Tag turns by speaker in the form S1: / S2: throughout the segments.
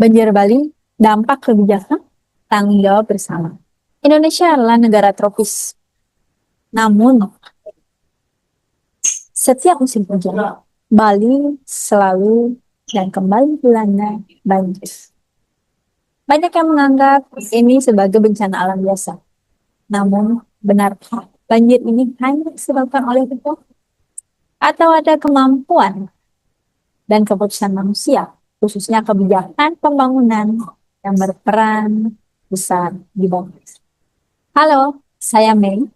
S1: Banjir Bali, dampak kebijakan, tanggung jawab bersama. Indonesia adalah negara tropis. Namun, setiap musim hujan, Bali selalu dan kembali dilanda banjir. Banyak yang menganggap ini sebagai bencana alam biasa. Namun, benarkah banjir ini hanya disebabkan oleh kita? Atau ada kemampuan dan keputusan manusia, khususnya kebijakan pembangunan yang berperan besar di bawah. Halo, saya Mei.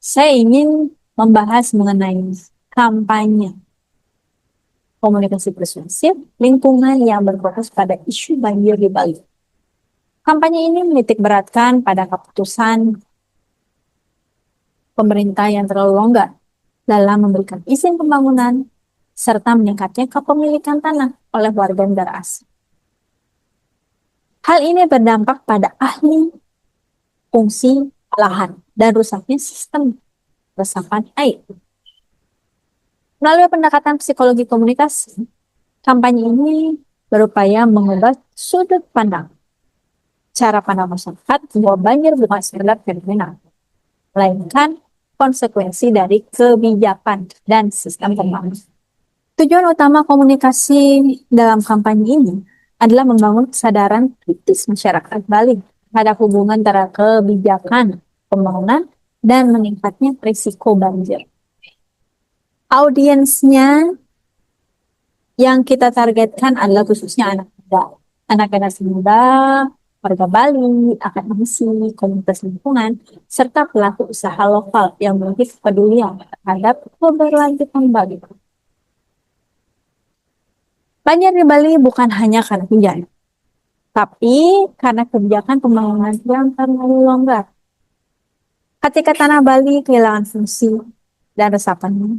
S1: Saya ingin membahas mengenai kampanye komunikasi persuasif lingkungan yang berfokus pada isu banjir di Bali. Kampanye ini menitik beratkan pada keputusan pemerintah yang terlalu longgar dalam memberikan izin pembangunan serta meningkatnya kepemilikan tanah oleh warga negara asing. Hal ini berdampak pada ahli fungsi lahan dan rusaknya sistem resapan air. Melalui pendekatan psikologi komunikasi, kampanye ini berupaya mengubah sudut pandang cara pandang masyarakat bahwa banjir bukan sekedar fenomena, melainkan konsekuensi dari kebijakan dan sistem pembangunan. Tujuan utama komunikasi dalam kampanye ini adalah membangun kesadaran kritis masyarakat Bali terhadap hubungan antara kebijakan pembangunan dan meningkatnya risiko banjir. Audiensnya yang kita targetkan adalah khususnya anak muda. Anak generasi muda, warga Bali, akademisi, komunitas lingkungan, serta pelaku usaha lokal yang memiliki kepedulian terhadap keberlanjutan Bali. Banjir di Bali bukan hanya karena hujan, tapi karena kebijakan pembangunan yang terlalu longgar. Ketika tanah Bali kehilangan fungsi dan resapannya,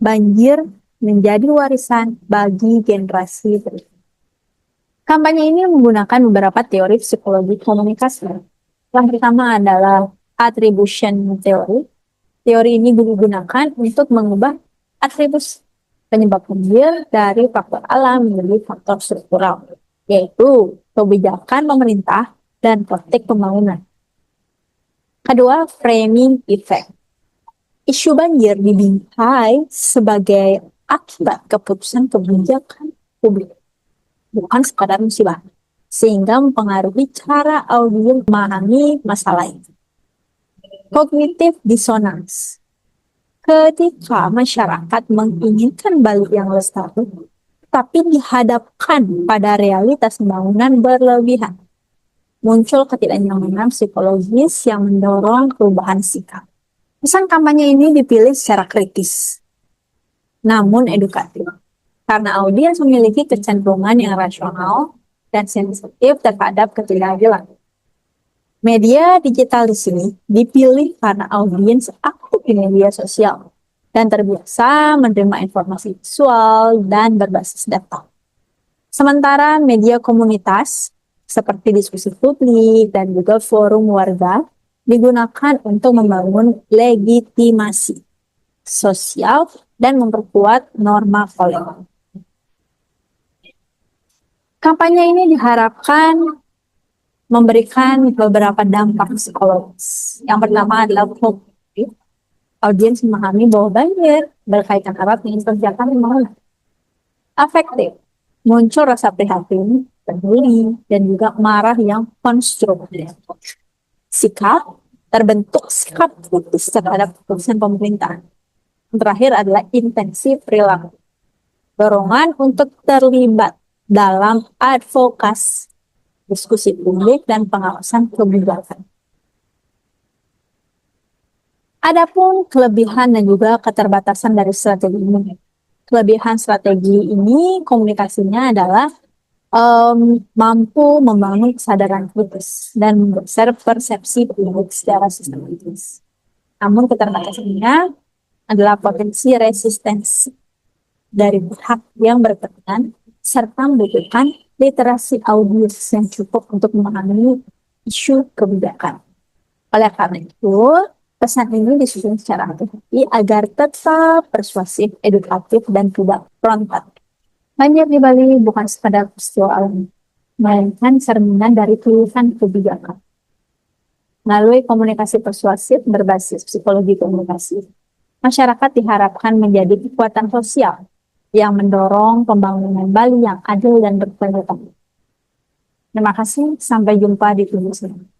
S1: banjir menjadi warisan bagi generasi berikutnya. Kampanye ini menggunakan beberapa teori psikologi komunikasi. Yang pertama adalah attribution theory. Teori ini digunakan untuk mengubah atribusi penyebab banjir dari faktor alam menjadi faktor struktural, yaitu kebijakan pemerintah dan praktik pembangunan. Kedua, framing effect. Isu banjir dibingkai sebagai akibat keputusan kebijakan publik, bukan sekadar musibah, sehingga mempengaruhi cara audiens memahami masalah itu. Cognitive dissonance. Ketika masyarakat menginginkan Bali yang lestari, tapi dihadapkan pada realitas pembangunan berlebihan, muncul ketidaknyamanan psikologis yang mendorong perubahan sikap. Pesan kampanye ini dipilih secara kritis, namun edukatif, karena audiens memiliki kecenderungan yang rasional dan sensitif terhadap ketidakadilan. Media digital di sini dipilih karena audiens aktif di media sosial dan terbiasa menerima informasi visual dan berbasis data. Sementara media komunitas seperti diskusi publik dan juga forum warga digunakan untuk membangun legitimasi sosial dan memperkuat norma kolektif. Kampanye ini diharapkan memberikan beberapa dampak psikologis. Yang pertama adalah kognitif. Audiens memahami bahwa banjir berkaitan erat dengan kebijakan pembangunan. Afektif. Muncul rasa prihatin, peduli, dan juga marah yang konstruktif. Sikap. Terbentuk sikap kritis terhadap keputusan pemerintah. Yang terakhir adalah intensif perilaku. Dorongan untuk terlibat dalam advokasi, diskusi publik, dan pengawasan kebijakan. Adapun kelebihan dan juga keterbatasan dari strategi ini. Kelebihan strategi ini komunikasinya adalah mampu membangun kesadaran kritis dan menggeser persepsi publik secara sistematis. Namun keterbatasannya adalah potensi resistensi dari pihak yang berkepentingan serta membutuhkan literasi audiens yang cukup untuk memahami isu kebijakan. Oleh karena itu, pesan ini disusun secara hati-hati agar tetap persuasif, edukatif, dan tidak frontal. Banjir di Bali bukan sekadar peristiwa alam, melainkan cerminan dari tulisan kebijakan. Melalui komunikasi persuasif berbasis psikologi komunikasi, masyarakat diharapkan menjadi kekuatan sosial yang mendorong pembangunan Bali yang adil dan berkelanjutan. Terima kasih, sampai jumpa di video selanjutnya.